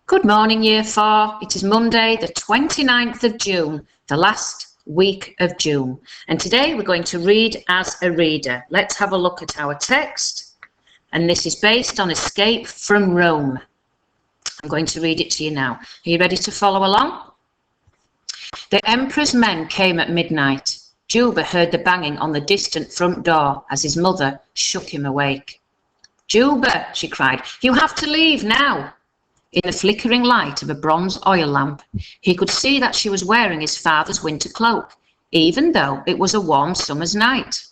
Good morning, Year 4. It is Monday, the 29th of June, the last week of June. And today we're going to read as a reader. Let's have a look at our text. And this is based on Escape from Rome. I'm going to read it to you now. Are you ready to follow along? The Emperor's men came at midnight. Juba heard the banging on the distant front door as his mother shook him awake. Juba, she cried, you have to leave now. In the flickering light of a bronze oil lamp, he could see that she was wearing his father's winter cloak, even though it was a warm summer's night.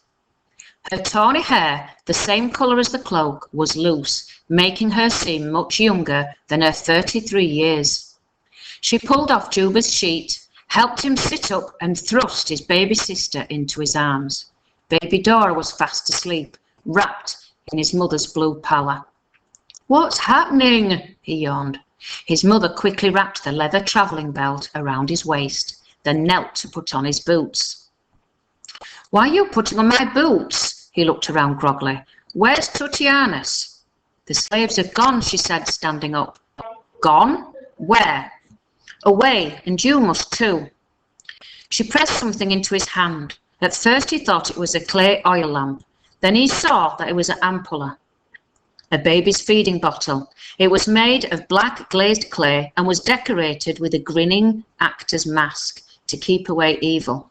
Her tawny hair, the same colour as the cloak, was loose, making her seem much younger than her 33 years. She pulled off Juba's sheet, helped him sit up and thrust his baby sister into his arms. Baby Dora was fast asleep, wrapped in his mother's blue pallor. What's happening? He yawned. His mother quickly wrapped the leather travelling belt around his waist, then knelt to put on his boots. Why are you putting on my boots? He looked around groggily. Where's Tutianus? The slaves are gone, she said, standing up. Gone? Where? Away, and you must too. She pressed something into his hand. At first he thought it was a clay oil lamp. Then he saw that it was an ampulla. A baby's feeding bottle. It was made of black glazed clay and was decorated with a grinning actor's mask to keep away evil.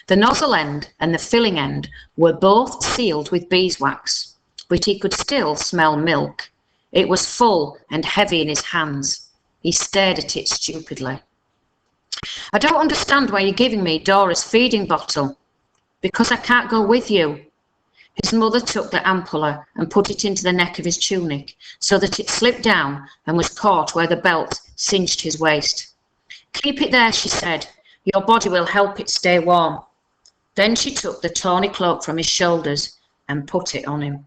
The nozzle end and the filling end were both sealed with beeswax, but he could still smell milk. It was full and heavy in his hands. He stared at it stupidly. I don't understand why you're giving me Dora's feeding bottle. Because I can't go with you. His mother took the ampulla and put it into the neck of his tunic so that it slipped down and was caught where the belt cinched his waist. Keep it there, she said. Your body will help it stay warm. Then she took the tawny cloak from his shoulders and put it on him.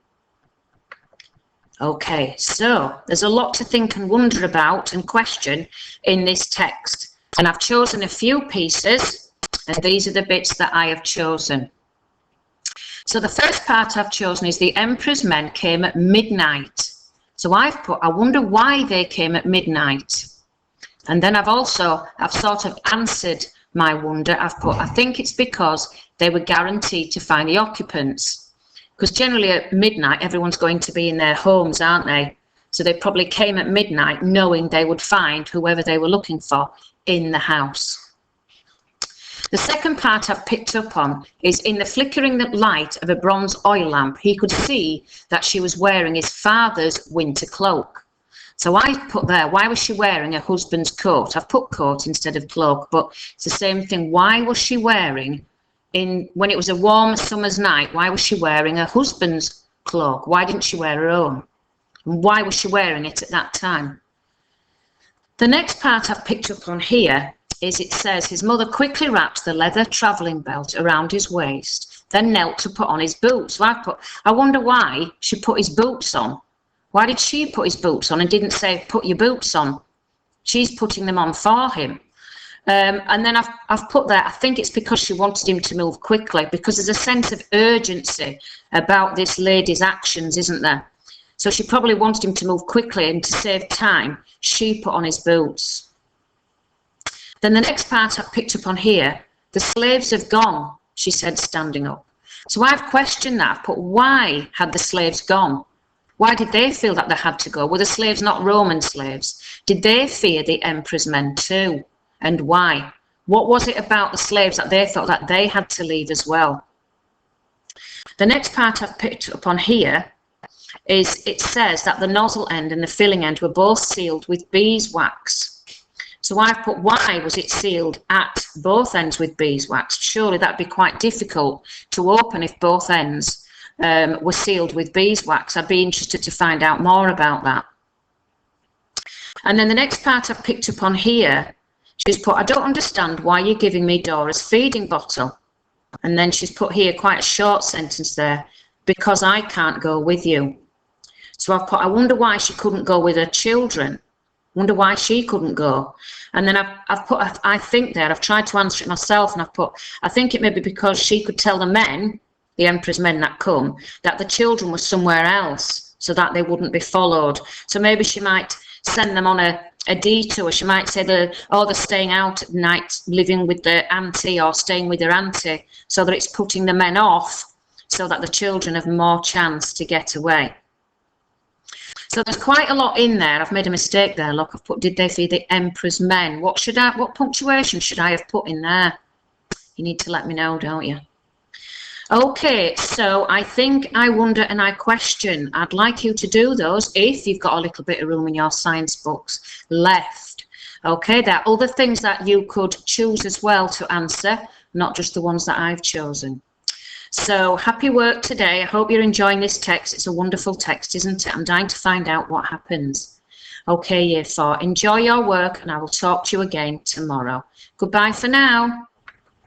Okay, so there's a lot to think and wonder about and question in this text. And I've chosen a few pieces, and these are the bits that I have chosen. So the first part I've chosen is the Emperor's men came at midnight. So I've put, I wonder why they came at midnight. And then I've sort of answered my wonder. I've put, I think it's because they were guaranteed to find the occupants. Because generally at midnight, everyone's going to be in their homes, aren't they? So they probably came at midnight knowing they would find whoever they were looking for in the house. The second part I've picked up on is in the flickering light of a bronze oil lamp, he could see that she was wearing his father's winter cloak. So I've put there, why was she wearing her husband's coat? I've put coat instead of cloak, but it's the same thing. Why was she wearing, when it was a warm summer's night, why was she wearing her husband's cloak? Why didn't she wear her own? And why was she wearing it at that time? The next part I've picked up on here is it says his mother quickly wrapped the leather travelling belt around his waist, then knelt to put on his boots. So I wonder why she put his boots on. Why did she put his boots on and didn't say, put your boots on? She's putting them on for him. And then I've put there, I think it's because she wanted him to move quickly, because there's a sense of urgency about this lady's actions, isn't there? So she probably wanted him to move quickly, and to save time, she put on his boots. Then the next part I've picked up on here, the slaves have gone, she said, standing up. So I've questioned that, but why had the slaves gone? Why did they feel that they had to go? Were the slaves not Roman slaves? Did they fear the emperor's men too? And why? What was it about the slaves that they thought that they had to leave as well? The next part I've picked up on here is it says that the nozzle end and the filling end were both sealed with beeswax. So I've put, why was it sealed at both ends with beeswax? Surely that'd be quite difficult to open if both ends were sealed with beeswax. I'd be interested to find out more about that. And then the next part I've picked up on here, she's put, I don't understand why you're giving me Dora's feeding bottle. And then she's put here quite a short sentence there, because I can't go with you. So I've put, I wonder why she couldn't go with her children. Wonder why she couldn't go. And then I've put, I think there, I've tried to answer it myself, and I've put, I think it may be because she could tell the men, the emperor's men that come, that the children were somewhere else, so that they wouldn't be followed. So maybe she might send them on a detour. She might say they're staying out at night, living with their auntie or staying with their auntie, so that it's putting the men off, so that the children have more chance to get away. So there's quite a lot in there. I've made a mistake there. Look, I've put, did they feed the Emperor's men? What punctuation should I have put in there? You need to let me know, don't you? Okay, so I think I wonder and I question. I'd like you to do those if you've got a little bit of room in your science books left. Okay, there are other things that you could choose as well to answer, not just the ones that I've chosen. So happy work today. I hope you're enjoying this text. It's a wonderful text, isn't it? I'm dying to find out what happens. Okay, Year 4, enjoy your work and I will talk to you again tomorrow. Goodbye for now.